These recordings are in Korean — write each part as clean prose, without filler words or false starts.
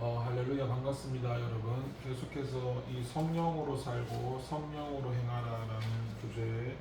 할렐루야 반갑습니다 여러분. 계속해서 이 성령으로 살고 성령으로 행하라라는 주제의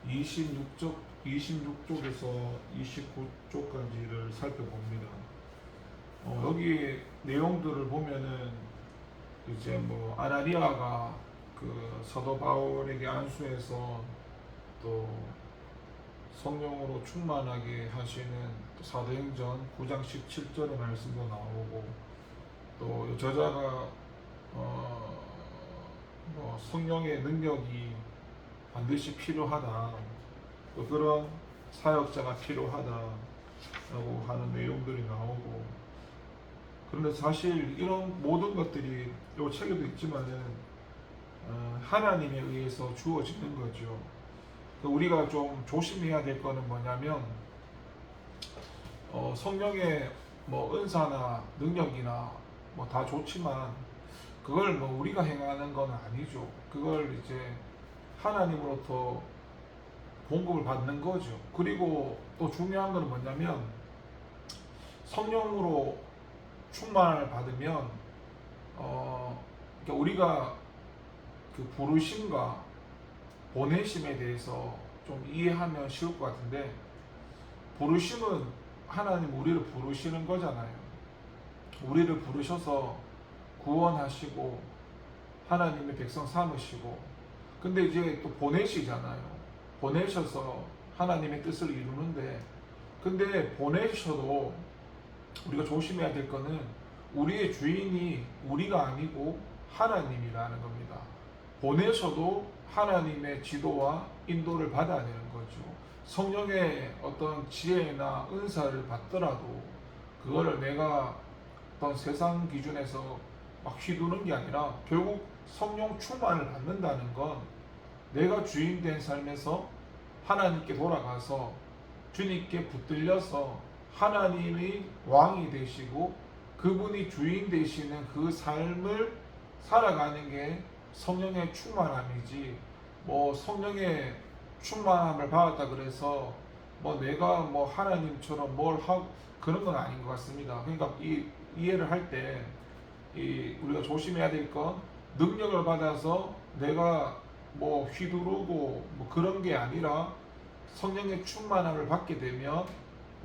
26쪽에서 29쪽까지를 살펴봅니다. 여기 내용들을 보면은 이제 뭐 아나니아가 그 사도 바울에게 안수해서 또 성령으로 충만하게 하시는 사도행전 9장 17절의 말씀도 나오고, 또 저자가 뭐 성령의 능력이 반드시 필요하다, 또 그런 사역자가 필요하다라고 하는 내용들이 나오고, 그런데 사실 이런 모든 것들이 이 책에도 있지만은 하나님에 의해서 주어지는 거죠. 우리가 좀 조심해야 될 거는 뭐냐면, 성령의 뭐 은사나 능력이나 뭐 다 좋지만 그걸 뭐 우리가 행하는 건 아니죠. 그걸 이제 하나님으로부터 공급을 받는 거죠. 그리고 또 중요한 건 뭐냐면, 성령으로 충만을 받으면 그러니까 우리가 그 부르심과 보내심에 대해서 좀 이해하면 쉬울 것 같은데, 부르심은 하나님 우리를 부르시는 거잖아요. 우리를 부르셔서 구원하시고 하나님의 백성 삼으시고, 근데 이제 또 보내시잖아요. 보내셔서 하나님의 뜻을 이루는데, 근데 보내셔도 우리가 조심해야 될 거는 우리의 주인이 우리가 아니고 하나님이라는 겁니다. 보내셔도 하나님의 지도와 인도를 받아야 되는 거죠. 성령의 어떤 지혜나 은사를 받더라도 그거를 내가 어떤 세상 기준에서 막 휘두는 게 아니라, 결국 성령 충만을 받는다는 건 내가 주인 된 삶에서 하나님께 돌아가서 주님께 붙들려서 하나님이 왕이 되시고 그분이 주인 되시는 그 삶을 살아가는 게 성령의 충만함이지, 뭐 성령의 충만함을 받았다 그래서 뭐 내가 뭐 하나님처럼 뭘 하고 그런 건 아닌 것 같습니다. 그러니까 이 이해를 할 때 우리가 조심해야 될 건, 능력을 받아서 내가 뭐 휘두르고 뭐 그런 게 아니라, 성령의 충만함을 받게 되면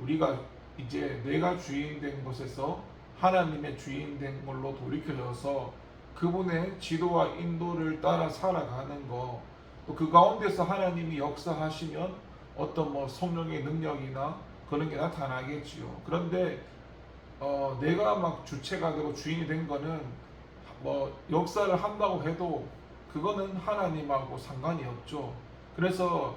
우리가 이제 내가 주인 된 것에서 하나님의 주인 된 걸로 돌이켜져서 그분의 지도와 인도를 따라 살아가는 거, 또 그 가운데서 하나님이 역사하시면 어떤 뭐 성령의 능력이나 그런 게 나타나겠지요. 그런데 내가 막 주체가 되고 주인이 된 거는, 뭐 역사를 한다고 해도 그거는 하나님하고 상관이 없죠. 그래서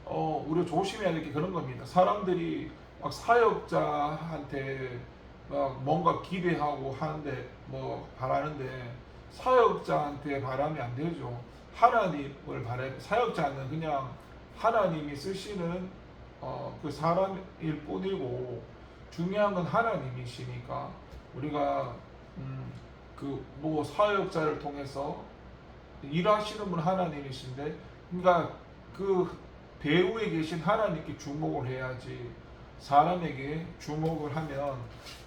우리가 조심해야 될 게 그런 겁니다. 사람들이 막 사역자한테 막 뭔가 기대하고 하는데, 뭐 바라는데, 사역자한테 바라면 안 되죠. 하나님을 바래. 사역자는 그냥 하나님이 쓰시는 그 사람일 뿐이고, 중요한 건 하나님이시니까 우리가 그 뭐 사역자를 통해서 일하시는 분 하나님이신데, 그러니까 그 배후에 계신 하나님께 주목을 해야지 사람에게 주목을 하면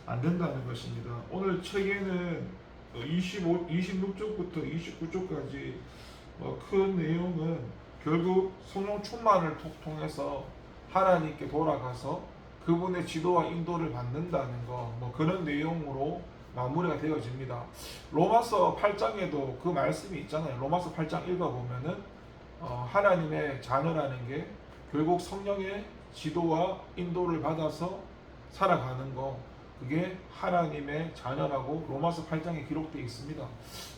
안 된다는 것입니다. 오늘 책에는 26쪽부터 29쪽까지 큰 내용은 결국 성령 충만을 통해서 하나님께 돌아가서 그분의 지도와 인도를 받는다는 거, 뭐 그런 내용으로 마무리가 되어집니다. 로마서 8장에도 그 말씀이 있잖아요. 로마서 8장 읽어보면은 하나님의 자녀라는 게 결국 성령의 지도와 인도를 받아서 살아가는 거, 그게 하나님의 자녀라고 로마서 8장에 기록되어 있습니다.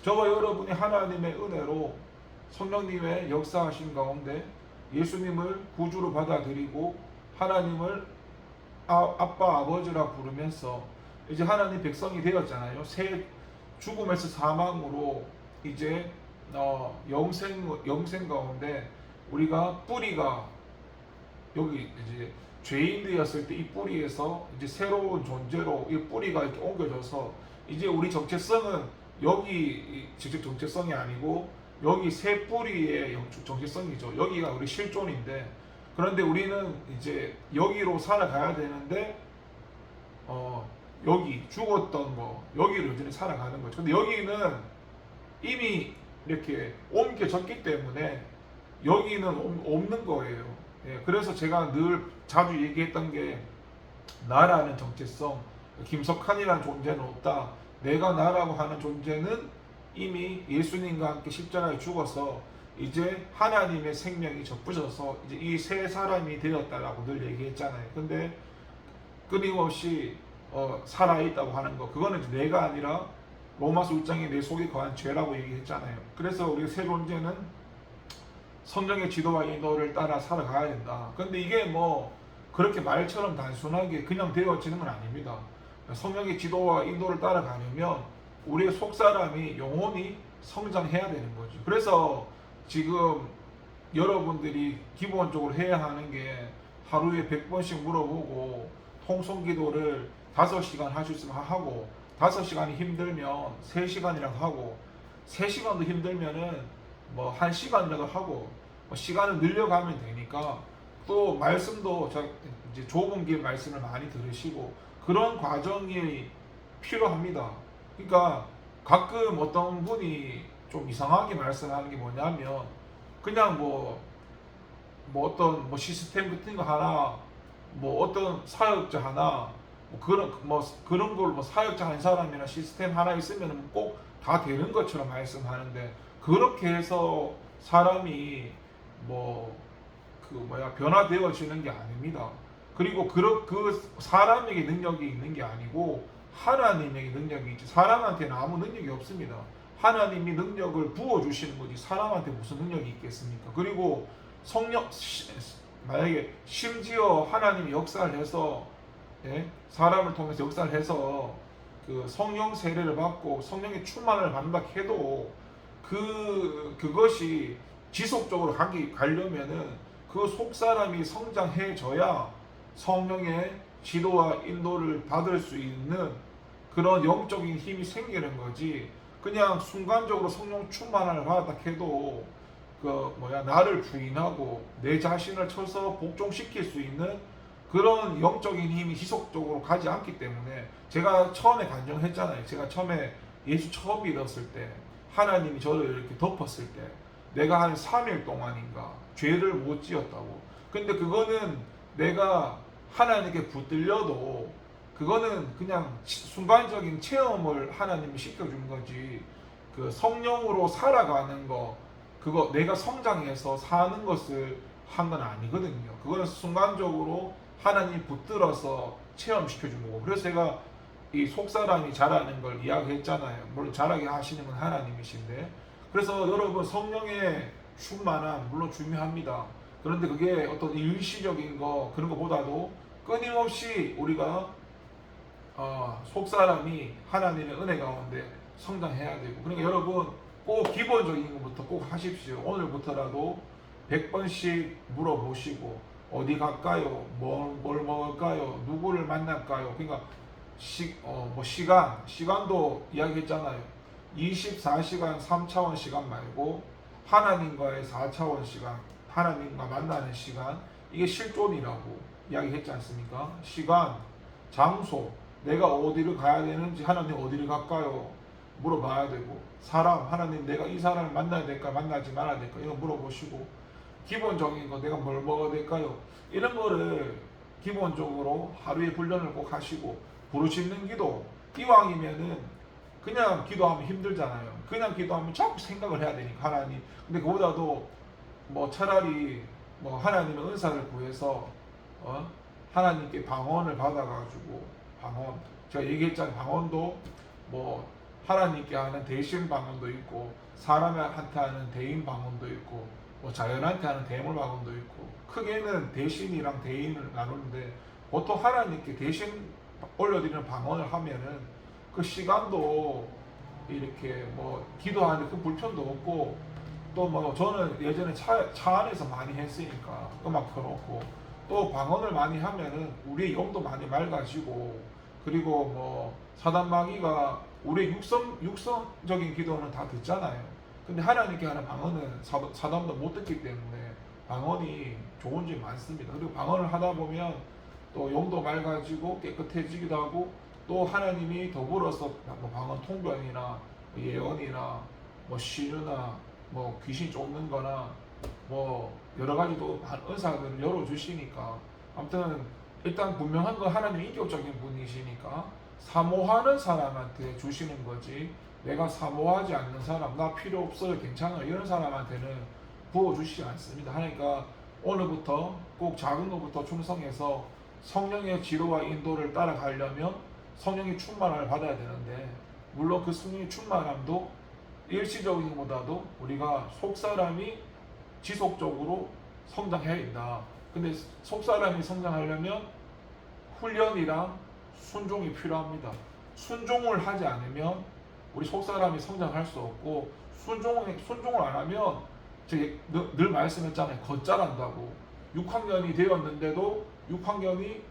저와 여러분이 하나님의 은혜로 성령님의 역사하신 가운데 예수님을 구주로 받아들이고 하나님을 아빠 아버지라 부르면서 이제 하나님 백성이 되었잖아요. 새 죽음에서 사망으로 이제 영생 가운데 우리가 뿌리가, 여기 이제 죄인 되었을 때 이 뿌리에서 이제 새로운 존재로 이 뿌리가 이렇게 옮겨져서 이제 우리 정체성은 여기 직접 정체성이 아니고 여기 새 뿌리의 영적 정체성이죠. 여기가 우리 실존인데, 그런데 우리는 이제 여기로 살아가야 되는데 여기 죽었던 거 여기를 여전히 살아가는 거죠. 근데 여기는 이미 이렇게 옮겨졌기 때문에 여기는 없는 거예요. 예, 그래서 제가 늘 자주 얘기했던 게 나라는 정체성, 김석한이라는 존재는 없다. 내가 나라고 하는 존재는 이미 예수님과 함께 십자가에 죽어서 이제 하나님의 생명이 접붙여서 이제 이 세 사람이 되었다라고 늘 얘기했잖아요. 근데 끊임없이 살아있다고 하는 거, 그거는 이제 내가 아니라 로마서 6장에 내 속에 거한 죄라고 얘기했잖아요. 그래서 우리 새 존재는 성령의 지도와 인도를 따라 살아가야 된다. 근데 이게 뭐 그렇게 말처럼 단순하게 그냥 되어지는 건 아닙니다. 성령의 지도와 인도를 따라가려면 우리의 속사람이 영혼이 성장해야 되는 거죠. 그래서 지금 여러분들이 기본적으로 해야 하는 게 하루에 100번씩 물어보고 통성기도를 5시간 할 수 있으면 하고, 5시간이 힘들면 3시간이라도 하고, 3시간도 힘들면은 뭐 1시간이라도 하고, 시간을 늘려가면 되니까, 또 말씀도 이제 좁은 길 말씀을 많이 들으시고 그런 과정이 필요합니다. 그러니까 가끔 어떤 분이 좀 이상하게 말씀하는 게 뭐냐면 그냥 뭐 어떤 뭐 시스템 같은 거 하나, 뭐 어떤 사역자 하나, 그런 걸 뭐 사역자 한 사람이나 시스템 하나 있으면 꼭 다 되는 것처럼 말씀하는데, 그렇게 해서 사람이 변화되어지는 게 아닙니다. 그리고 그 사람에게 능력이 있는 게 아니고 하나님에게 능력이 있지, 사람한테는 아무 능력이 없습니다. 하나님이 능력을 부어주시는 거지 사람한테 무슨 능력이 있겠습니까? 그리고 만약에 심지어 하나님이 역사를 해서, 예? 사람을 통해서 역사를 해서 그 성령 세례를 받고 성령의 충만을 받는다 해도 그것이 지속적으로 가려면은 그 속사람이 성장해져야 성령의 지도와 인도를 받을 수 있는 그런 영적인 힘이 생기는 거지, 그냥 순간적으로 성령 충만을 받았다 해도 나를 부인하고 내 자신을 쳐서 복종시킬 수 있는 그런 영적인 힘이 지속적으로 가지 않기 때문에, 제가 처음에 간증했잖아요. 제가 처음에 예수 처음 믿었을 때 하나님이 저를 이렇게 덮었을 때 내가 한 3일 동안인가 죄를 못 지었다고. 근데 그거는 내가 하나님께 붙들려도 그거는 그냥 순간적인 체험을 하나님이 시켜준 거지, 그 성령으로 살아가는 거, 그거 내가 성장해서 사는 것을 한 건 아니거든요. 그거는 순간적으로 하나님이 붙들어서 체험시켜준 거고. 그래서 제가 이 속사람이 자라는 걸 이야기했잖아요. 물론 자라게 하시는 건 하나님이신데, 그래서 여러분 성령의 충만함 물론 중요합니다. 그런데 그게 어떤 일시적인 거 그런 것보다도 끊임없이 우리가 속사람이 하나님의 은혜 가운데 성장해야 되고, 그러니까 여러분 꼭 기본적인 것부터 꼭 하십시오. 오늘부터라도 100번씩 물어보시고 어디 갈까요? 뭘 먹을까요? 누구를 만날까요? 그러니까 시간도 이야기했잖아요. 24시간 3차원 시간 말고 하나님과의 4차원 시간, 하나님과 만나는 시간, 이게 실존이라고 이야기했지 않습니까? 시간, 장소, 내가 어디를 가야 되는지, 하나님 어디를 갈까요? 물어봐야 되고, 사람, 하나님 내가 이 사람을 만나야 될까 만나지 말아야 될까 이거 물어보시고, 기본적인 거 내가 뭘 먹어야 될까요? 이런 거를 기본적으로 하루에 훈련을 꼭 하시고, 부르짖는 기도, 이왕이면은 그냥 기도하면 힘들잖아요. 그냥 기도하면 자꾸 생각을 해야 되니까 하나님. 근데 그보다도 차라리 하나님의 은사를 구해서 하나님께 방언을 받아가지고, 방언 제가 얘기했잖아요. 방언도 하나님께 하는 대신 방언도 있고, 사람한테 하는 대인 방언도 있고, 자연한테 하는 대물 방언도 있고, 크게는 대신이랑 대인을 나누는데, 보통 하나님께 대신 올려드리는 방언을 하면은 그 시간도 이렇게 기도하는데 그 불편도 없고, 또 저는 예전에 차 안에서 많이 했으니까 음악 켜놓고, 또 방언을 많이 하면은 우리의 영도 많이 맑아지고, 그리고 사단마귀가 우리의 육성적인 기도는 다 듣잖아요. 근데 하나님께 하는 방언은 사단도 못 듣기 때문에 방언이 좋은 점이 많습니다. 그리고 방언을 하다 보면 또 영도 맑아지고 깨끗해지기도 하고, 또 하나님이 더불어서 뭐 방언 통변이나 예언이나 뭐 시류나 뭐 귀신 쫓는 거나 뭐 여러 가지 또 은사들을 열어주시니까 아무튼 일단 분명한 건 하나님 인격적인 분이시니까 사모하는 사람한테 주시는 거지 내가 사모하지 않는 사람 나 필요 없어요 괜찮아 이런 사람한테는 부어주시지 않습니다. 그러니까 오늘부터 꼭 작은 것부터 충성해서 성령의 지도와 인도를 따라가려면 성령의 충만함을 받아야 되는데 물론 그 성령의 충만함도 일시적인 것보다도 우리가 속사람이 지속적으로 성장해야 된다. 근데 속사람이 성장하려면 훈련이랑 순종이 필요합니다. 순종을 하지 않으면 우리 속사람이 성장할 수 없고 순종을 안 하면 제가 늘 말씀했잖아요. 겉자란다고 6학년이 되었는데도 6학년이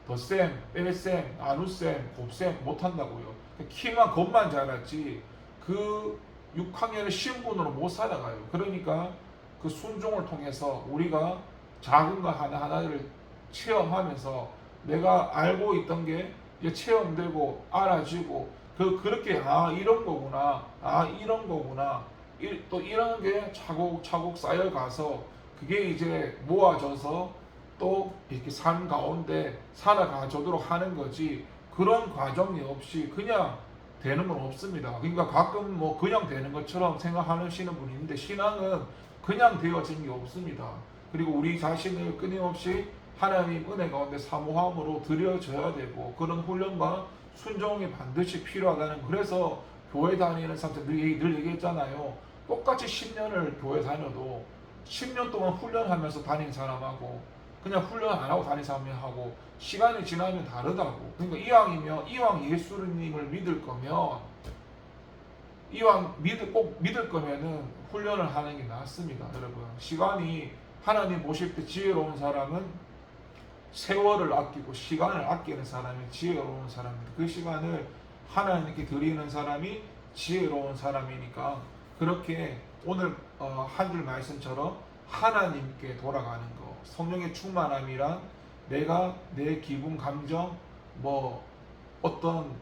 덧셈, 뺄셈, 나눗셈, 곱셈 못한다고요. 키만 겉만 자랐지 그 6학년의 신분으로 못 살아가요. 그러니까 그 순종을 통해서 우리가 작은 거 하나하나를 체험하면서 내가 알고 있던 게 이제 체험되고 알아지고 그렇게 이런 거구나 이런 거구나 또 이런 게 차곡차곡 쌓여가서 그게 이제 모아져서 또 이렇게 삶 가운데 살아가도록 하는 거지 그런 과정이 없이 그냥 되는 건 없습니다. 그러니까 가끔 뭐 그냥 되는 것처럼 생각하시는 분이 있는데 신앙은 그냥 되어진 게 없습니다. 그리고 우리 자신을 끊임없이 하나님 은혜 가운데 사모함으로 드려져야 되고 그런 훈련과 순종이 반드시 필요하다는 그래서 교회 다니는 사람들 늘 얘기했잖아요. 똑같이 10년을 교회 다녀도 10년 동안 훈련하면서 다니는 사람하고 그냥 훈련 안 하고 다니는 사람하고 시간이 지나면 다르다고. 그러니까 이왕 예수님을 믿을 거면 꼭 믿을 거면은 훈련을 하는 게 낫습니다, 여러분. 시간이 하나님 보실 때 지혜로운 사람은 세월을 아끼고 시간을 아끼는 사람이 지혜로운 사람입니다. 그 시간을 하나님께 드리는 사람이 지혜로운 사람이니까 그렇게 오늘 한 줄 말씀처럼 하나님께 돌아가는 거 성령의 충만함이란 내가 내 기분 감정 뭐 어떤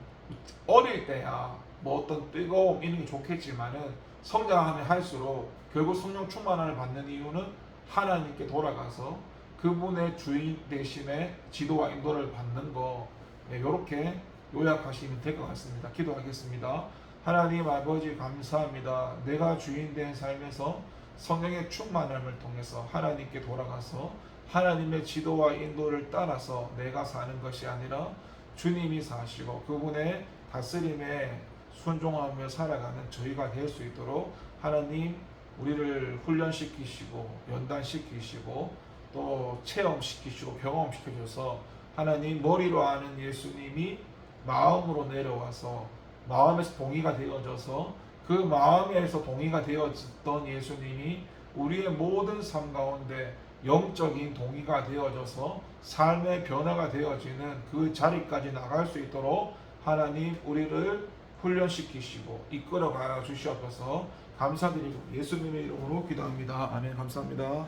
어릴 때야 뭐 어떤 뜨거움 이런 게 좋겠지만은 성장하면 할수록 결국 성령 충만함을 받는 이유는 하나님께 돌아가서 그분의 주인 대신에 지도와 인도를 받는 거 이렇게 요약하시면 될 것 같습니다. 기도하겠습니다. 하나님 아버지 감사합니다. 내가 주인 된 삶에서 성령의 충만함을 통해서 하나님께 돌아가서 하나님의 지도와 인도를 따라서 내가 사는 것이 아니라 주님이 사시고 그분의 다스림에 순종하며 살아가는 저희가 될 수 있도록 하나님 우리를 훈련시키시고 연단시키시고 또 체험시키시고 경험시켜줘서 하나님 머리로 아는 예수님이 마음으로 내려와서 마음에서 동의가 되어져서 그 마음에서 동의가 되어졌던 예수님이 우리의 모든 삶 가운데 영적인 동의가 되어져서 삶의 변화가 되어지는 그 자리까지 나갈 수 있도록 하나님 우리를 훈련시키시고 이끌어가 주시옵소서. 감사드리고 예수님의 이름으로 기도합니다. 아멘. 감사합니다.